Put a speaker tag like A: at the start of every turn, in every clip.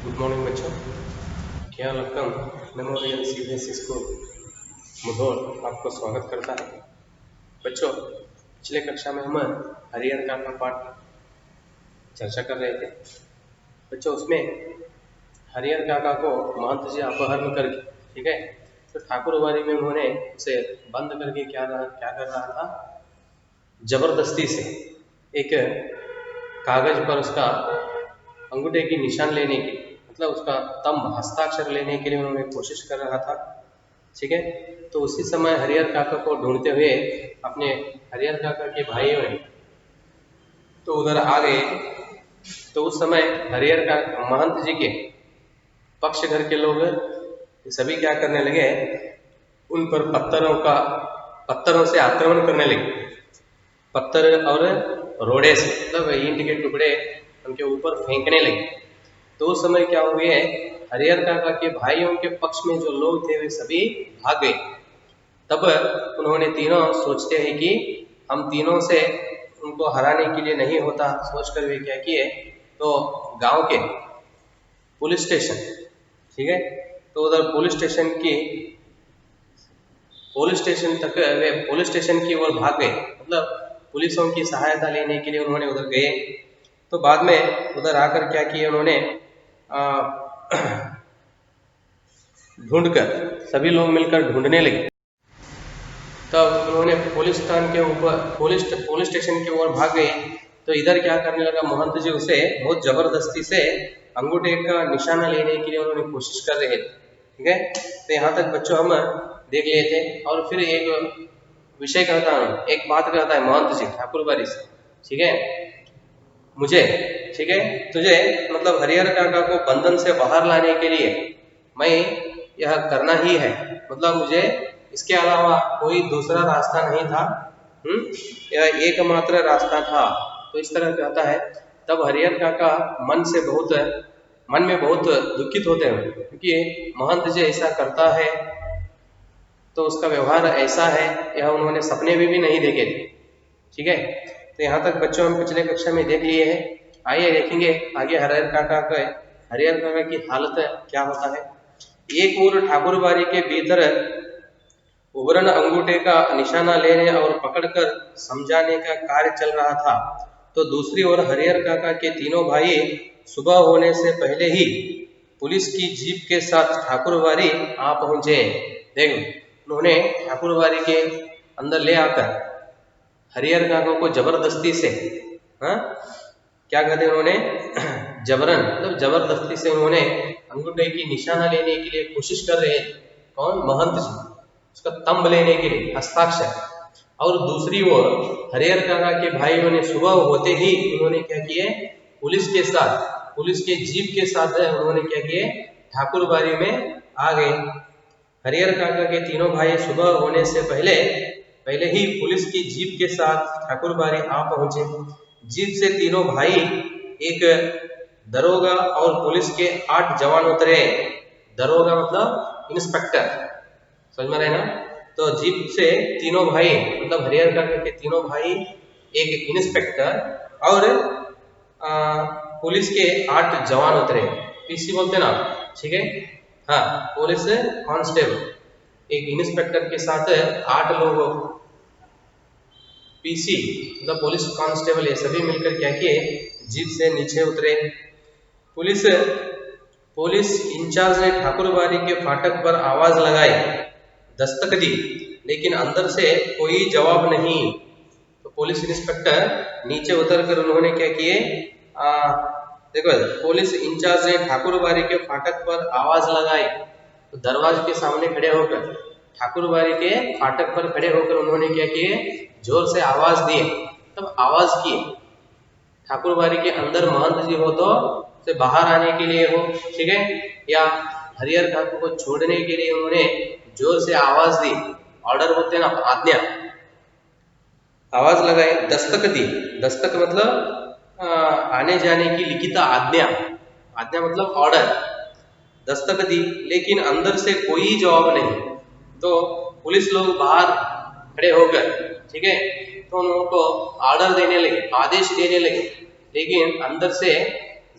A: Good morning बच्चों। क्या Lakkam memorial CBSE school Mudhol आपको स्वागत करता है। बच्चों, पिछले कक्षा में हम हरिहर का पाठ चर्चा कर रहे थे। बच्चों, उसमें हरिहर काका को महंत जी अपहरण करके, ठीक है, तो ठाकुरबाड़ी में उन्होंने उसे बंद करके क्या कर रहा था, जबरदस्ती से एक कागज पर उसका अंगूठे की निशान लेने की, मतलब उसका तंब हस्ताक्षर लेने के लिए उन्होंने कोशिश कर रहा था। ठीक है, तो उसी समय हरिहर काका को ढूंढते हुए अपने हरिहर काका के भाइयों ने तो उधर आ गए। तो उस समय हरिहर का महंत जी के पक्ष घर के लोग सभी क्या करने लगे, उन पर पत्थरों से आक्रमण करने लगे। पत्थर और रोड़े से, मतलब ईंट के टुकड़े उनके ऊपर फेंकने लगे। तो उस समय क्या हुए, हरिहर काका के भाइयों के पक्ष में जो लोग थे वे सभी भाग गए। तब उन्होंने तीनों सोचते हैं कि हम तीनों से उनको हराने के लिए नहीं होता, सोचकर वे क्या किए, तो गांव के पुलिस स्टेशन, ठीक है, तो उधर पुलिस स्टेशन की ओर भाग गए। मतलब पुलिसों की सहायता लेने के लिए उन्होंने उधर गए। तो बाद में उधर आकर क्या किए, उन्होंने ढूंढकर, सभी लोग मिलकर ढूंढने लगे। तब उन्होंने पुलिस स्टेशन की ओर भाग गए। तो इधर क्या करने लगा, महंत जी उसे बहुत जबरदस्ती से अंगूठे का निशाना लेने के लिए उन्होंने कोशिश कर रहे थे। ठीक है, तो यहाँ तक बच्चों हम देख लिए थे। और फिर एक विषय कहता हूँ, एक बात कहता है महंत जी ठाकुरबाड़ी से, ठीक है, मुझे, ठीक है, तुझे मतलब हरिहर काका को बंधन से बाहर लाने के लिए मैं यह करना ही है, मतलब मुझे इसके अलावा कोई दूसरा रास्ता नहीं था, यह एकमात्र रास्ता था। तो इस तरह कहता है। तब हरिहर काका मन में बहुत दुखित होते हैं, क्योंकि महंत जी ऐसा करता है तो उसका व्यवहार ऐसा है, यह उन्होंने सपने में भी नहीं देखे थे। ठीक है, तो यहाँ तक बच्चों हम पिछले कक्षा में देख लिए हैं। आइए देखेंगे आगे हरिहर काका की हालत क्या होता है। एक ओर ठाकुरबाड़ी के भीतर उबरन अंगूठे का निशाना लेने और पकड़कर समझाने का कार्य चल रहा था, तो दूसरी ओर हरिहर काका के तीनों भाई सुबह होने से पहले ही पुलिस की जीप के साथ ठाकुरबाड़ी आ पहुंचे। देखो, उन्होंने ठाकुरबाड़ी के अंदर ले आकर हरिहर काका को जबरदस्ती से, हाँ, क्या कहते हैं, उन्होंने जबरन, मतलब जबरदस्ती से उन्होंने अंगूठे की निशाना लेने के लिए कोशिश कर रहे थे। कौन? महंत जी, उसका तंब लेने के लिए, हस्ताक्षर। और दूसरी ओर हरिहर काका के भाइयों ने सुबह होते ही उन्होंने क्या किए, पुलिस के जीप के साथ उन्होंने क्या किए, ठाकुरबाड़ी में आ गए। हरिहर काका के तीनों भाई सुबह होने से पहले ही पुलिस की जीप के साथ ठाकुरबाड़ी आ पहुंचे। जीप से तीनों भाई, एक दरोगा और पुलिस के 8 जवान उतरे। दरोगा मतलब इंस्पेक्टर, समझ में रहे ना। तो जीप से तीनों भाई, मतलब हरिहर काका के तीनों भाई, एक इंस्पेक्टर और पुलिस के 8 जवान उतरे। पीसी बोलते ना, ठीक है, हाँ, पुलिस कांस्टेबल, एक इंस्पेक्टर के साथ 8 लोग पीसी, मतलब पुलिस कांस्टेबल, ये सभी मिलकर क्या किए, जीप से नीचे उतरे। पुलिस इंचार्ज ने ठाकुरबाड़ी के फाटक पर आवाज लगाई, दस्तक दी, लेकिन अंदर से कोई जवाब नहीं। तो पुलिस इंस्पेक्टर नीचे उतरकर उन्होंने क्या किए, देखो, पुलिस इंचार्ज ने ठाकुरबाड़ी के फाटक पर आवाज लगाई। तो दरवाजे के सामने खड़े होकर, ठाकुरबाड़ी के फाटक पर खड़े होकर उन्होंने क्या किए, जोर से आवाज दिए। तब आवाज किए, ठाकुरबाड़ी के अंदर महंत जी हो तो से बाहर आने के लिए हो, ठीक है, या हरिहर काका को छोड़ने के लिए उन्होंने जोर से आवाज दी। ऑर्डर होते ना, आज्ञा, आवाज लगाई, दस्तक दी। दस्तक मतलब आने जाने की लिखित आज्ञा, आज्ञा मतलब ऑर्डर। दस्तक दी, लेकिन अंदर से कोई जवाब नहीं। तो पुलिस लोग बाहर खड़े होकर, ठीक है, तो उनको ऑर्डर देने लगे, आदेश देने लगे, लेकिन अंदर से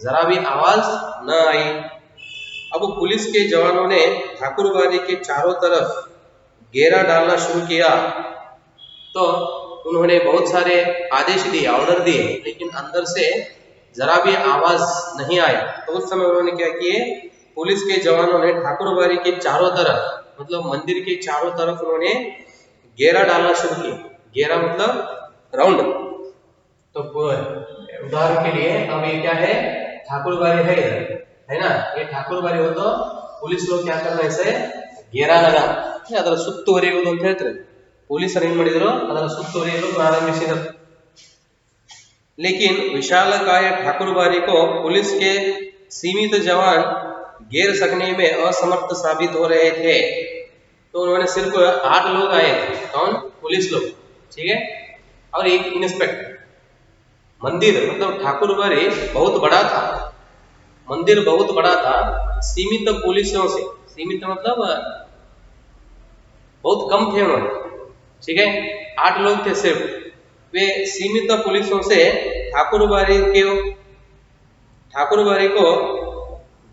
A: जरा भी आवाज न आई। अब पुलिस के जवानों ने ठाकुरबाड़ी के चारों तरफ घेरा डालना शुरू किया। तो उन्होंने बहुत सारे आदेश दिए, ऑर्डर दिए, लेकिन अंदर से जरा भी आवाज नहीं आया। तो उस समय उन्होंने क्या किए, पुलिस के जवानों ने ठाकुरबाड़ी के चारों तरफ मतलब मंदिर के चारों तरफ उन्होंने घेरा डालना शुरू किया। घेरा मतलब राउंड। तो उदाहरण के लिए अब ये क्या है, ठाकुरबाड़ी है इधर, है ना, ये ठाकुरबाड़ी हो तो पुलिस लोग क्या करना, ऐसे घेरा लगा ಅದರ ಸುತ್ತುವರಿಯುವುದು ಅಂತ ಹೇಳ್ತಾರೆ। ಪೊಲೀಸರು ಏನು ಮಾಡಿದ್ರು, ಅದರ ಸುತ್ತುವರಿಯಲು ಪ್ರಾರಂಭಿಸಿದರು। लेकिन विशालकाय ठाकुरबाड़ी को पुलिस के सीमित जवान घेर सकने में असमर्थ साबित हो रहे थे। तो उन्होंने सिर्फ 8 लोग आए थे, कौन, पुलिस लोग, ठीक है, और एक इंस्पेक्टर। मंदिर मतलब ठाकुरबाड़ी बहुत बड़ा था, मंदिर बहुत बड़ा था, सीमित पुलिसों से, सीमित मतलब बहुत कम थे उन्होंने, ठीक है, 8 लोग थे सिर्फ। वे सीमित पुलिसों से ठाकुरबाड़ी को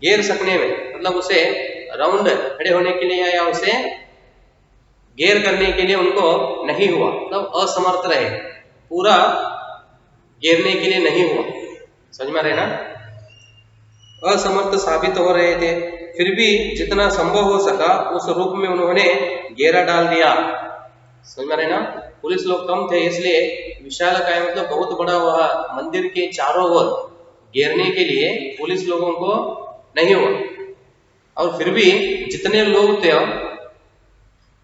A: घेर सकने में मतलब उसे राउंड खड़े होने के लिए या उसे घेर करने के लिए उनको नहीं हुआ, मतलब असमर्थ रहे, पूरा घेरने के लिए नहीं हुआ। समझ में रहे ना, असमर्थ साबित हो रहे थे। फिर भी जितना संभव हो सका उस रूप में उन्होंने घेरा डाल दिया। समझ में रहे ना, पुलिस लोग कम थे इसलिए विशालकाय मतलब बहुत बड़ा वह मंदिर के चारों ओर घेरने के लिए पुलिस लोगों को नहीं हुआ। और फिर भी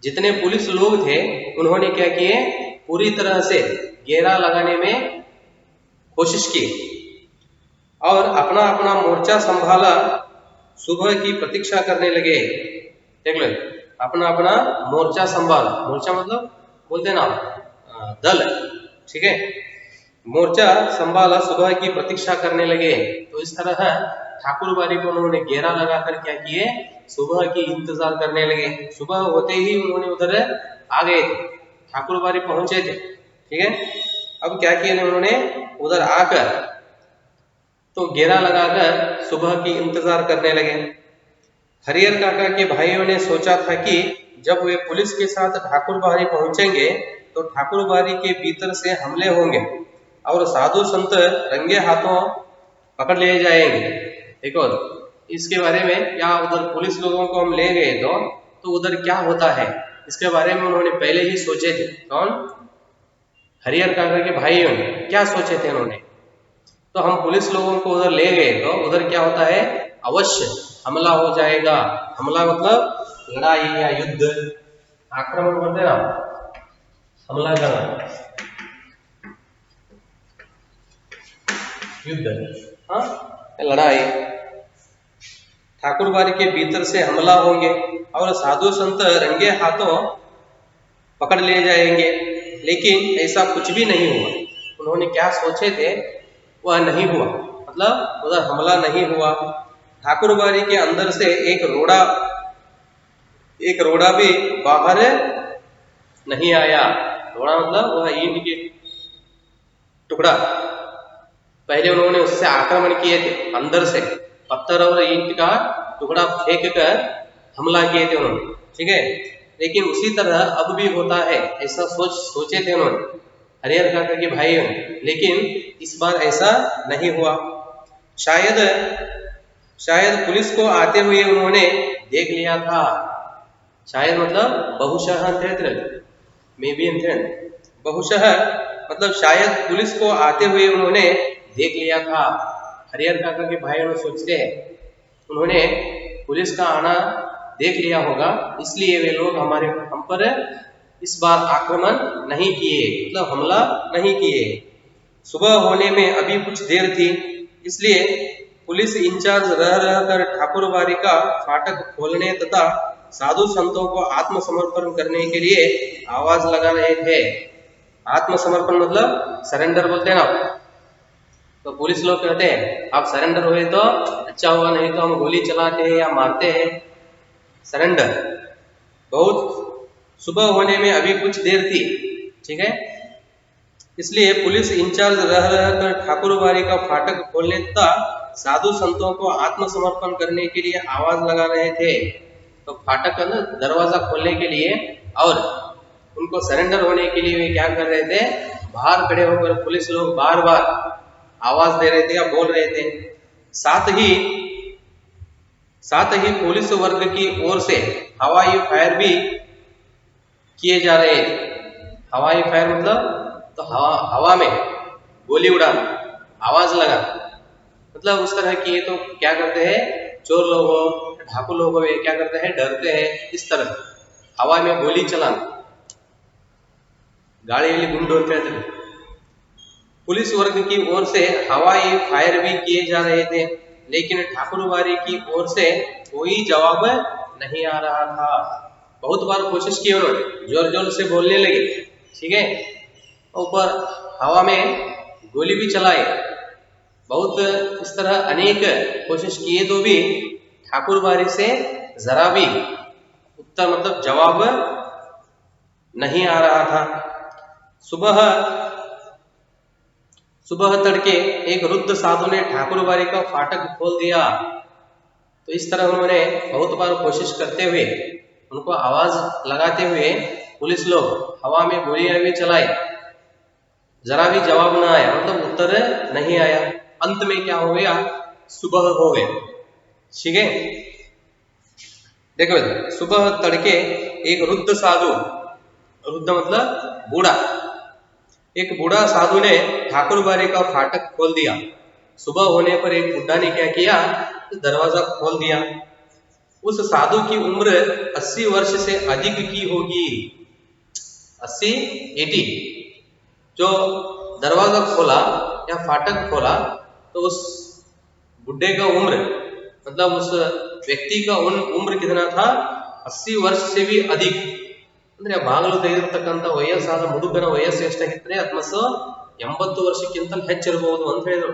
A: जितने पुलिस लोग थे उन्होंने क्या किए, पूरी तरह से घेरा लगाने में कोशिश की और अपना अपना मोर्चा संभाला, सुबह की प्रतीक्षा करने लगे। देख लो, अपना अपना मोर्चा संभाला, मोर्चा मतलब बोलते ना दल, ठीक है, मोर्चा संभाला, सुबह की प्रतीक्षा करने लगे। तो इस तरह ठाकुरबाड़ी को उन्होंने घेरा लगाकर क्या किए, सुबह की इंतजार करने लगे। सुबह होते ही उन्होंने उधर आ गए थे, ठाकुरबाड़ी पहुंचे थे, ठीक है। अब क्या किया उन्होंने, उधर आकर तो घेरा लगाकर सुबह की इंतजार करने लगे। हरिहर काका के भाइयों ने सोचा था कि जब वे पुलिस के साथ ठाकुरबाड़ी पहुंचेंगे तो ठाकुरबाड़ी के भीतर से हमले होंगे और साधु संत रंगे हाथों पकड़ ले जाएंगे। देखो इसके बारे में, क्या उधर पुलिस लोगों को हम ले गए तो उधर क्या होता है, इसके बारे में उन्होंने पहले ही सोचे थे। कौन, हरिहर काका के भाइयों ने क्या सोचे थे उन्होंने, तो हम पुलिस लोगों को उधर ले गए तो उधर क्या होता है, अवश्य हमला हो जाएगा। हमला मतलब लड़ाई या युद्ध, आक्रमण बोलते ना, हमला करना, युद्ध, हाँ, लड़ाई। ठाकुरबाड़ी के भीतर से हमला होंगे और साधु संत रंगे हाथों पकड़ ले जाएंगे। लेकिन ऐसा कुछ भी नहीं हुआ। उन्होंने क्या सोचे थे वह नहीं हुआ, मतलब उधर हमला नहीं हुआ। ठाकुरबाड़ी के अंदर से एक रोड़ा भी बाहर नहीं आया। रोड़ा मतलब वह ईंट की टुकड़ा, पहले उन्होंने उससे आक्रमण किए थे, अंदर से पत्थर और ईंट का टुकड़ा फेंक कर हमला किए थे उन्होंने, ठीक है। लेकिन उसी तरह अब भी होता है, ऐसा सोचे थे उन्होंने, हरिहर काका के भाइयों ने, लेकिन इस बार ऐसा नहीं हुआ। शायद पुलिस को आते हुए उन्होंने देख लिया था। शायद मतलब बहुशः मे बी बहुशः मतलब शायद पुलिस को आते हुए उन्होंने देख लिया था। हरिहर काका के भाइयों ने सोचते हैं उन्होंने पुलिस का आना देख लिया होगा, इसलिए वे लोग हम पर इस बार आक्रमण नहीं किए, मतलब हमला नहीं किए। सुबह होने में अभी कुछ देर थी, इसलिए पुलिस इंचार्ज रह कर ठाकुरबाड़ी का फाटक खोलने तथा साधु संतों को आत्मसमर्पण करने के लिए आवाज लगा रहे थे। आत्मसमर्पण मतलब सरेंडर बोलते हैं ना, तो पुलिस लोग कहते हैं आप सरेंडर हुए तो अच्छा हुआ, नहीं तो हम गोली चलाते हैं या मारते हैं। सरेंडर। बहुत सुबह होने में अभी कुछ देर थी, ठीक है, इसलिए पुलिस इंचार्ज रह कर ठाकुरबाड़ी का फाटक खोलने तथा साधु संतों को आत्मसमर्पण करने के लिए आवाज लगा रहे थे। तो फाटक का ना दरवाजा खोलने के लिए और उनको सरेंडर होने के लिए वे क्या कर रहे थे, बाहर खड़े होकर पुलिस लोग बार बार आवाज दे रहे थे या बोल रहे थे। साथ ही पुलिस वर्ग की ओर से हवाई फायर भी किए जा रहे थे। हवाई फायर मतलब तो हवा में गोली उड़ाना, आवाज लगा, मतलब उस तरह की। ये तो क्या करते हैं, चोर लोग हो, ढाकू लोग हो, क्या करते हैं, डरते हैं, इस तरह हवा में गोली चलाना, गाड़ी वाली गुंड होते हैं। पुलिस वर्ग की ओर से हवाई फायर भी किए जा रहे थे, लेकिन ठाकुरबाड़ी की ओर से कोई जवाब नहीं आ रहा था। बहुत बार कोशिश की उन्होंने, जोर जोर से बोलने लगे, ठीक है, ऊपर हवा में गोली भी चलाए, बहुत इस तरह अनेक कोशिश किए तो भी ठाकुरबाड़ी से जरा भी उत्तर मतलब जवाब नहीं आ रहा था। सुबह तड़के एक वृद्ध साधु ने ठाकुरबाड़ी का फाटक खोल दिया। तो इस तरह उन्होंने बहुत बार कोशिश करते हुए, उनको आवाज लगाते हुए पुलिस लोग हवा में गोलियां भी चलाए, जरा भी जवाब ना आया, मतलब उत्तर नहीं आया। अंत में क्या हो गया, सुबह हो गया, ठीक है। देखो सुबह तड़के एक वृद्ध साधु, वृद्ध मतलब बूढ़ा, एक बूढ़ा साधु ने ठाकुरबाड़ी का फाटक खोल दिया। सुबह होने पर एक बुढ़ा ने क्या किया, दरवाजा खोल दिया। उस साधु की उम्र 80 वर्ष से अधिक की होगी, 80 जो दरवाजा खोला या फाटक खोला, तो उस बुढ़े का उम्र मतलब उस व्यक्ति का उम्र कितना था, 80 वर्ष से भी अधिक। ಅಂದ್ರೆ ಬಾಗಿಲು ತೆಗೆದಿರ್ತಕ್ಕಂಥ ವಯಸ್ಸಾದ ಮುದುಕನ ವಯಸ್ಸು ಎಷ್ಟಾಗಿದ್ರೆ ಅತ್ಮಸ 80 ವರ್ಷಕ್ಕಿಂತಲೂ ಹೆಚ್ಚಿರಬಹುದು ಅಂತ ಹೇಳಿದ್ರು।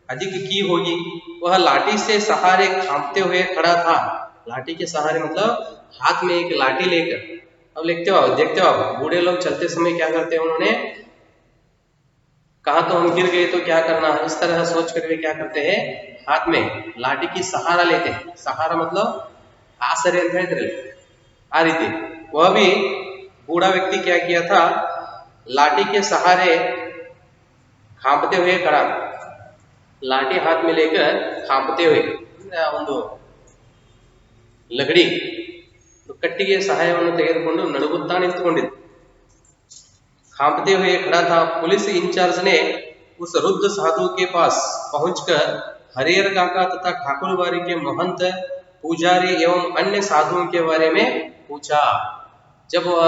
A: अधिक की होगी। वह लाठी से सहारे कांपते हुए खड़ा था। लाठी के सहारे मतलब हाथ में एक लाठी लेकर। अब देखते हो आप बूढ़े लोग चलते समय क्या करते हैं, उन्होंने कहा तो हम गिर गए तो क्या करना, इस तरह सोच कर वे क्या करते हैं, हाथ में लाठी की सहारा लेते हैं। सहारा मतलब आसरे ಅಂತ ಹೇಳ್ತಾರೆ आ रीति। वह भी बूढ़ा व्यक्ति क्या किया था, लाठी के सहारे कांपते हुए खड़ा, लाठी हाथ में लेकर कांपते हुए ಒಂದು ಲಗಡಿ ಕಟ್ಟಿಗೆ ಸಹಾಯವನ್ನು ತೆಗೆದುಕೊಂಡು ನಡುಗುತ್ತಾ ನಿಂತುಕೊಂಡಿದ್ದ, कांपते हुए खड़ा था। पुलिस इंचार्ज ने उस वृद्ध साधु के पास पहुंचकर हरिहर काका तथा ठाकुरबाड़ी के महंत, पुजारी एवं अन्य साधुओं के बारे में पूछा। जब वह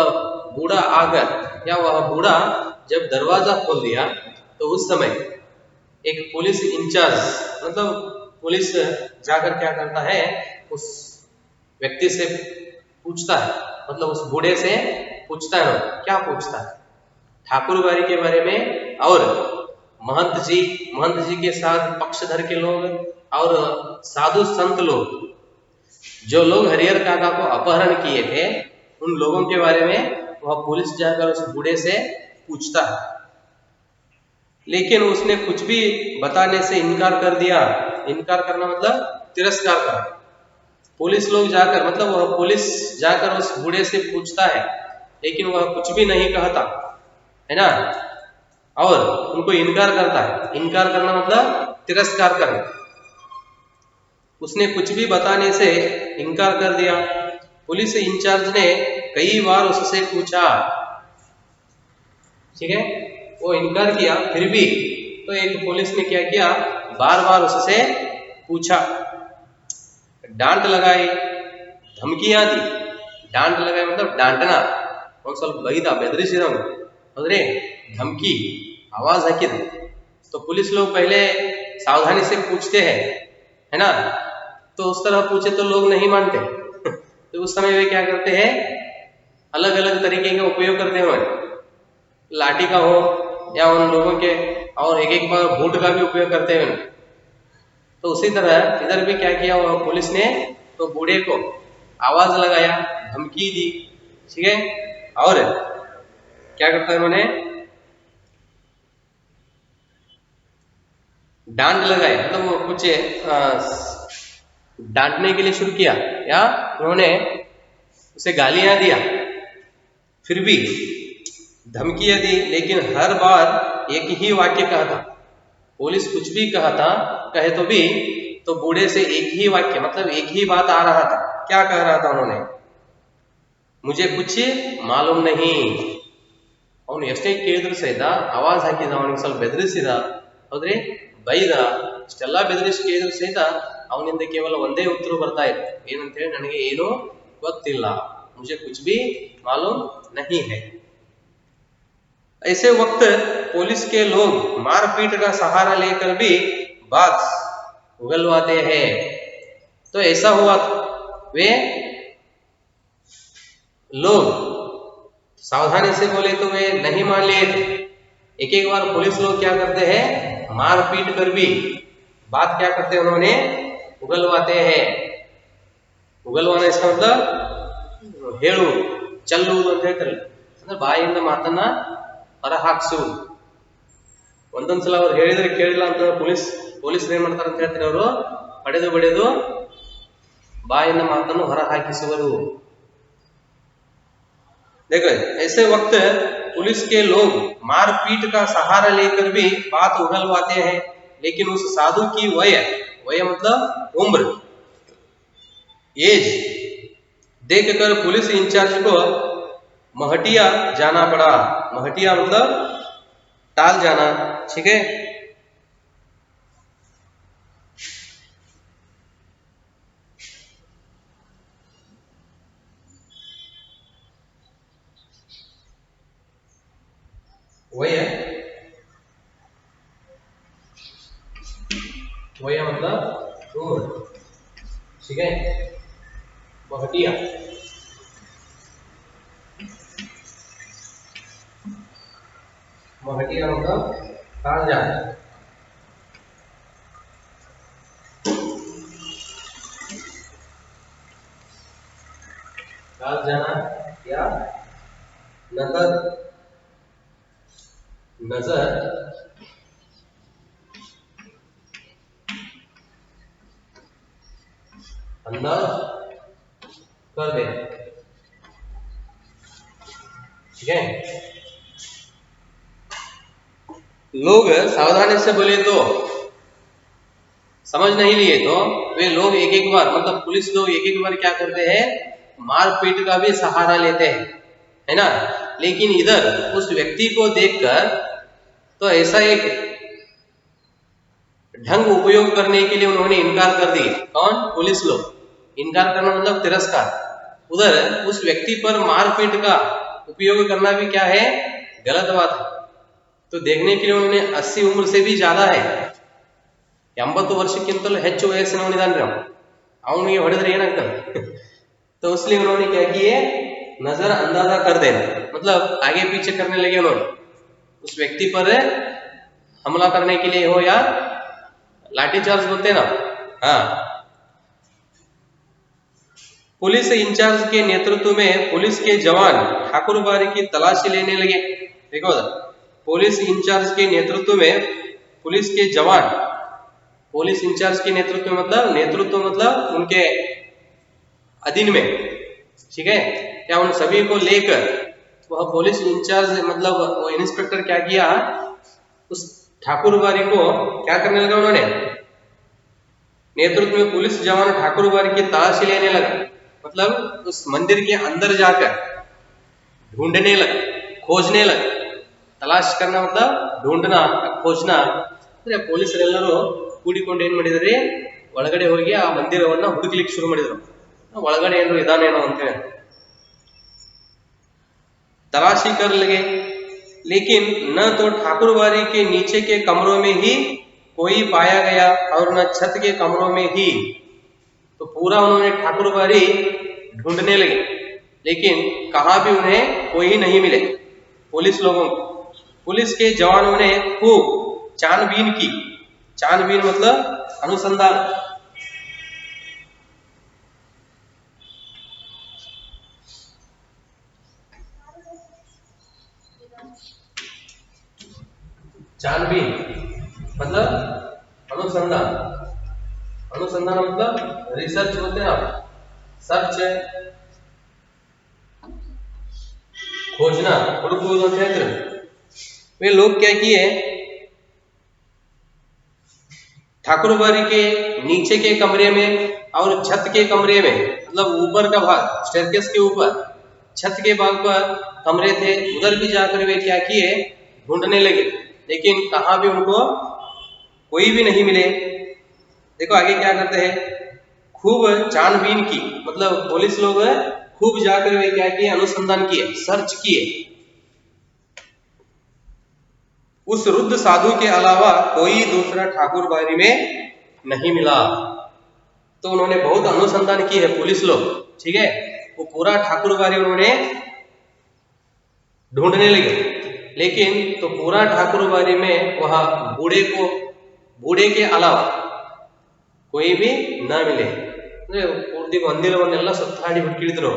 A: बूढ़ा आकर या वह बूढ़ा जब दरवाजा खोल दिया, तो उस समय एक पुलिस इंचार्ज मतलब पुलिस जाकर क्या करता है, उस व्यक्ति से पूछता है, मतलब उस बूढ़े से पूछता है। क्या पूछता है, ठाकुरबाड़ी के बारे में और महंत जी के साथ पक्षधर के लोग और साधु संत लोग, जो लोग हरिहर काका को अपहरण किए थे, उन लोगों के बारे में वह पुलिस जाकर उस बूढ़े से पूछता है। लेकिन उसने कुछ भी बताने से इनकार कर दिया। इनकार करना मतलब तिरस्कार करना। पुलिस लोग जाकर मतलब वह पुलिस जाकर उस बूढ़े से पूछता है, लेकिन वह कुछ भी नहीं कहता है ना, और उनको इनकार करता है। इनकार करना मतलब तिरस्कार करना। उसने कुछ भी बताने से इनकार कर दिया। पुलिस इंचार्ज ने कई बार उससे पूछा, ठीक है, वो इनकार किया, फिर भी तो एक पुलिस ने क्या किया, बार बार उससे पूछा, डांट लगाई, धमकियां दी। डांट लगाई मतलब डांटना, और ಸ್ವಲ್ಪ ಬೈದ ಬೆದರಿಸಿದವನು ಅಂದ್ರೆ धमकी, आवाज हाकिद। तो पुलिस लोग पहले सावधानी से पूछते हैं, है ना, तो उस तरह पूछे तो लोग नहीं मानते। तो उस समय वे क्या करते हैं, अलग अलग तरीके का उपयोग करते हैं, लाठी का हो या उन लोगों के, और एक बार बूट का भी उपयोग करते हैं। तो उसी तरह इधर भी क्या किया, वह पुलिस ने तो बूढ़े को आवाज लगाया, धमकी दी, ठीक है, और क्या करता है, उन्होंने डांट लगाए, मतलब वो कुछ डांटने के लिए शुरू किया या उन्होंने उसे गालियां दिया, फिर भी धमकियां दी, लेकिन हर बार एक ही वाक्य कहा था। पुलिस कुछ भी कहा था, कहे तो भी, तो बूढ़े से एक ही वाक्य, मतलब एक ही बात आ रहा था। क्या कह रहा था उन्होंने? मुझे कुछ मालूम नहीं। ಅವನು ಎಷ್ಟೇ ಕೇಳಿದ್ರು ಸಹಿತ ಆವಾಜ್ ಹಾಕಿದ, ಅವನಿಗೆ ಸ್ವಲ್ಪ ಬೆದರಿಸಿದ, ಹೌದ್ರಿ, ಬೈದ, ಇಷ್ಟೆಲ್ಲ ಬೆದರಿಸಿ ಕೇಳಿದ್ರು ಸಹಿತ ಅವನಿಂದ ಕೇವಲ ಒಂದೇ ಉತ್ತರ ಬರ್ತಾ ಇತ್ತು, ಏನಂತ ಹೇಳಿ, ನನಗೆ ಏನೂ ಗೊತ್ತಿಲ್ಲ, मुझे कुछ भी मालूम नहीं है। ऐसे वक्त पुलिस के लोग मारपीट का सहारा लेकर भी बात उगलवाते हैं। तो ऐसा हुआ, वे लोग सावधानी से बोले तो वे नहीं मान लिए थे। एक एक बार पुलिस लोग क्या करते हैं, मारपीट कर भी बात क्या करते हैं, उन्होंने उगलवाते हैं। उगलवाना इसका मतलब ಹೇಳು, ಚಲ್ಲುವುದು ಅಂತ ಹೇಳ್ತಾರೆ, ಅಂದ್ರೆ ಬಾಯಿಂದ ಮಾತನ್ನ ಹೊರ ಹಾಕ್ಸುವುದು। ಒಂದೊಂದ್ಸಲ ಅವ್ರು ಹೇಳಿದ್ರೆ ಕೇಳಿಲ್ಲ ಅಂತ ಪೊಲೀಸರು ಏನ್ ಮಾಡ್ತಾರೆ ಅಂತ ಹೇಳ್ತಾರೆ, ಅವರು ಬಡೆದು ಬಾಯಿಂದ ಮಾತನ್ನು ಹೊರ ಹಾಕಿಸುವರು। देखो, ऐसे वक्त पुलिस के लोग मारपीट का सहारा लेकर भी बात उगलवाते हैं, लेकिन उस साधु की वय मतलब उम्र, एज देखकर पुलिस इंचार्ज को महटिया जाना पड़ा। महटिया मतलब टाल जाना, ठीक है। वय मतलब उम्र, ठीक है। महटिया मतलब टाल जाना। टाल जाना या नजर अंदाज कर दे, ठीक है। लोग सावधानी से बोले तो समझ नहीं लिए तो वे लोग एक एक बार, मतलब पुलिस लोग एक एक बार क्या करते हैं, मारपीट का भी सहारा लेते हैं, है ना। लेकिन इधर उस व्यक्ति को देखकर तो ऐसा एक ढंग उपयोग करने के लिए उन्होंने इनकार कर दिया। कौन? पुलिस लोग। इनकार करना मतलब तिरस्कार। उधर उस व्यक्ति पर मारपीट का उपयोग करना भी क्या है, गलत बात है। तो देखने के लिए उन्होंने 80 उम्र से भी ज्यादा है, 80 ವರ್ಷಕ್ಕಿಂತಲೂ ಹೆಚ್ಚು ವಯಸ್ಸಿನವನಿದ್ದಾನೆ ರೀ, ಅವನಿಗೆ ಹೊಡೆದ್ರೆ ಏನಾಗ್ತದೆ तो इसलिए उन्होंने क्या किए, नजर अंदाजा कर देना, मतलब आगे पीछे करने लगे उन्होंने, उस व्यक्ति पर हमला करने के लिए हो या लाठीचार्ज बोलते हैं ना, हाँ। पुलिस इंचार्ज के नेतृत्व में पुलिस के जवान ठाकुरबाड़ी की तलाशी लेने लगे। देखो, पुलिस इंचार्ज के नेतृत्व में पुलिस के जवान, पुलिस इंचार्ज के नेतृत्व मतलब उनके अधीन में, ठीक है, क्या उन सभी को लेकर वह पुलिस इंचार्ज मतलब वो इंस्पेक्टर क्या किया, उस ठाकुरबाड़ी को क्या करने लगा, उन्होंने नेतृत्व में पुलिस जवान ठाकुरबाड़ी की तलाशी लेने लगा, मतलब उस मंदिर के अंदर जाकर ढूंढने लगा, खोजने लगा। तलाश करना मतलब ढूंढना, खोजना। ಅಂದ್ರೆ ಪೊಲೀಸರೆಲ್ಲರೂ ಕೂಡಿಕೊಂಡು ಏನ್ ಮಾಡಿದ್ರಿ, ಒಳಗಡೆ ಹೋಗಿ ಆ ಮಂದಿರವನ್ನ ಹುಡುಕ್ಲಿಕ್ಕೆ ಶುರು ಮಾಡಿದ್ರು, ಒಳಗಡೆ ಏನು ಇದಾನೇನೋ ಅಂತ ಹೇಳಿ। तलाशी कर लगे, लेकिन न तो ठाकुरबाड़ी के नीचे के कमरों में ही कोई पाया गया और न छत के कमरों में ही। तो पूरा उन्होंने ठाकुरबाड़ी ढूंढने लगे, लेकिन कहां भी उन्हें कोई नहीं मिले पुलिस लोगों को। पुलिस के जवानों ने खूब छानबीन की। छानबीन मतलब अनुसंधान। छानबीन मतलब अनुसंधान, अनुसंधान मतलब रिसर्च बोलते हैं ना, सर्च खोजना, होते हैं। वे लोग क्या किए, ठाकुरबाड़ी के नीचे के कमरे में और छत के कमरे में, मतलब ऊपर का भाग स्टेयरकेस के ऊपर छत के भाग पर कमरे थे, उधर भी जाकर वे क्या किए, ढूंढने लगे, लेकिन कहाँ भी उनको कोई भी नहीं मिले। देखो आगे क्या करते हैं, खूब छानबीन की, मतलब पुलिस लोग खूब जाकर वे क्या किए, अनुसंधान किए, सर्च किए। उस रुद्ध साधु के अलावा कोई दूसरा ठाकुरबाड़ी में नहीं मिला। तो उन्होंने बहुत अनुसंधान की है पुलिस लोग, ठीक है, वो पूरा ठाकुरबाड़ी उन्होंने ढूंढने लगे, लेकिन तो पूरा ठाकुरबाड़ी में वह बूढ़े के अलावा कोई भी न मिले। ಪೂರ್ತಿ ಮಂದಿರವನ್ನೆಲ್ಲ ಸುತ್ತಾಡಿ ಹುಡುಕಿದ್ರು,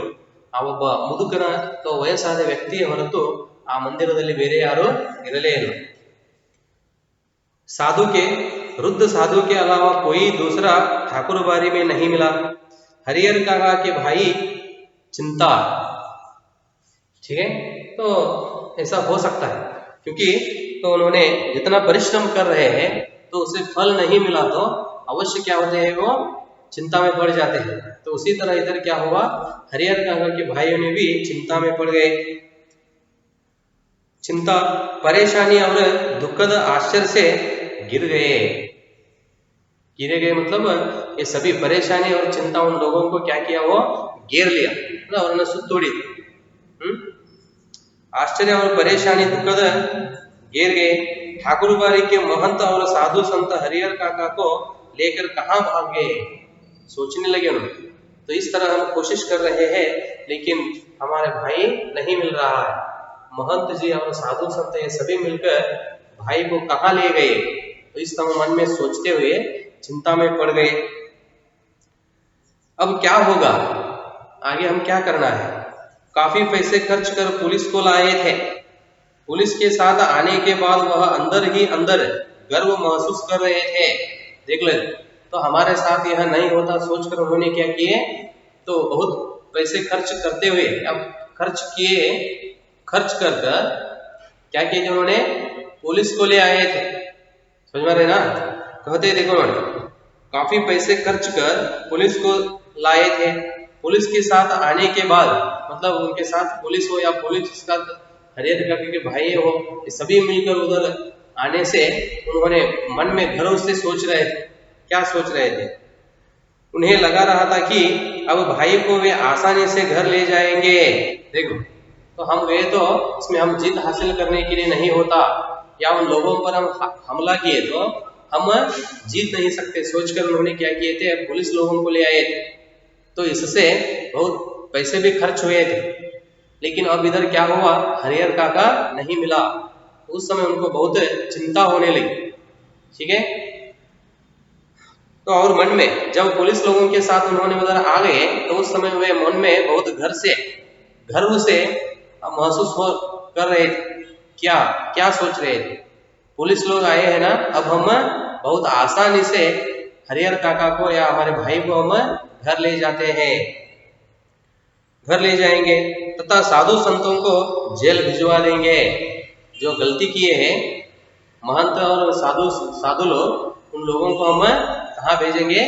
A: ಆ ಒಬ್ಬ ಮುದುಕನ ಅಥವಾ ವಯಸ್ಸಾದ ವ್ಯಕ್ತಿಯ ಹೊರತು ಆ ಮಂದಿರದಲ್ಲಿ ಬೇರೆ ಯಾರು ಇರಲೇ ಇಲ್ಲ। साधु के रुद्ध साधु के अलावा कोई दूसरा ठाकुरबाड़ी में नहीं मिला। हरिहर काका के भाई चिंता, ठीक है, तो ऐसा हो सकता है क्योंकि तो उन्होंने जितना परिश्रम कर रहे हैं तो उसे फल नहीं मिला तो अवश्य क्या होते हैं, वो चिंता में पड़ जाते हैं। तो उसी तरह इधर क्या हुआ, हरिहर काका के भाइयों ने भी चिंता में पड़ गए। चिंता, परेशानी और दुखद आश्चर्य से गिरे गए, मतलब ये सभी परेशानी और चिंता उन लोगों को क्या किया, वो घेर लिया, मतलब उन्होंने सुतोड़ी। आश्चर्य और परेशानी दुखद घेर गए। ठाकुरबाड़ी के महंत और साधु संत हरिहर काका को लेकर कहाँ भाग गए, सोचने लगे उन्होंने। तो इस तरह हम कोशिश कर रहे हैं लेकिन हमारे भाई नहीं मिल रहा है। महंत जी और साधु संत ये सभी मिलकर भाई को कहाँ ले गए, तो इस तरह मन में सोचते हुए चिंता में पड़ गए। अब क्या होगा, आगे हम क्या करना है। काफी पैसे खर्च कर पुलिस को लाए थे। पुलिस के साथ आने के बाद वह अंदर ही अंदर गर्व महसूस कर रहे थे। देख ले, तो हमारे साथ यह नहीं होता सोचकर उन्होंने क्या किए, तो बहुत पैसे खर्च करते हुए, अब खर्च कर क्या किए, उन्होंने पुलिस को ले आए थे। समझ में रहे ना, कहते देखो उन्होंने काफी पैसे खर्च कर पुलिस को लाए थे। पुलिस के साथ आने के बाद, मतलब उनके साथ पुलिस हो या पुलिस के साथ हरिहर काका के भाई हो, ये सभी मिलकर उधर आने से उन्होंने मन में गर्व से सोच रहे थे। क्या सोच रहे थे, उन्हें लगा रहा था कि अब भाई को वे आसानी से घर ले जाएंगे। देखो, तो हम गए तो इसमें हम जीत हासिल करने के लिए नहीं होता, या उन लोगों पर हम हमला किए तो हम जीत नहीं सकते, सोचकर उन्होंने क्या किए थे, पुलिस लोगों को ले आए थे। तो इससे बहुत पैसे भी खर्च हुए थे। लेकिन अब इधर क्या हुआ, हरिहर काका नहीं मिला। उस समय उनको बहुत चिंता होने लगी, ठीक है। तो और मन में जब पुलिस लोगों के साथ उन्होंने उधर आ गए तो उस समय वे मन में बहुत गर्व से महसूस कर रहे थे। क्या सोच रहे थे, पुलिस लोग आए हैं ना, अब हम बहुत आसानी से हरिहर काका को या हमारे भाई को हम घर ले जाएंगे तथा साधु संतों को जेल भिजवा देंगे। जो गलती किए हैं महंत और साधु लोग, उन लोगों को हम कहाँ भेजेंगे,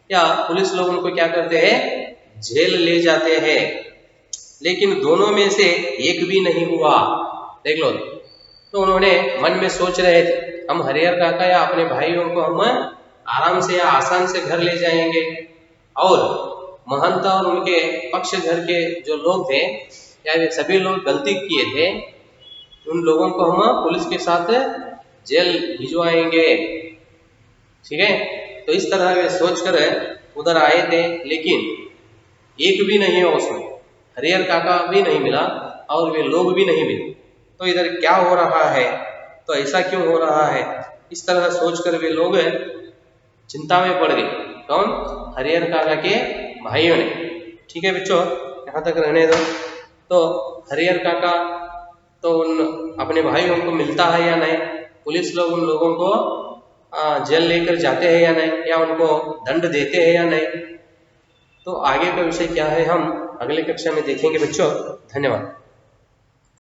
A: या पुलिस लोग उनको क्या करते हैं, जेल ले जाते हैं। लेकिन दोनों में से एक भी नहीं हुआ। देख लो, तो उन्होंने मन में सोच रहे थे हम हरिहर काका या अपने भाइयों को हम आराम से या आसान से घर ले जाएंगे, और महंत और उनके पक्ष घर के जो लोग थे या वे सभी लोग गलती किए थे, उन लोगों को हम पुलिस के साथ जेल भिजवाएंगे, ठीक है। तो इस तरह वे सोचकर उधर आए थे, लेकिन एक भी नहीं है उसमें, हरिहर काका भी नहीं मिला और वे लोग भी नहीं मिले। तो इधर क्या हो रहा है, तो ऐसा क्यों हो रहा है, इस तरह सोचकर वे लोग चिंता में पड़ गए। कौन, हरिहर काका के भाइयों ने। ठीक है बच्चों, यहाँ तक रहने दो। तो हरिहर काका तो उन अपने भाइयों को मिलता है या नहीं, पुलिस लोग उन लोगों को जेल लेकर जाते हैं या नहीं, या उनको दंड देते हैं या नहीं। तो आगे का विषय क्या है हम अगले कक्षा में देखेंगे बच्चों। धन्यवाद।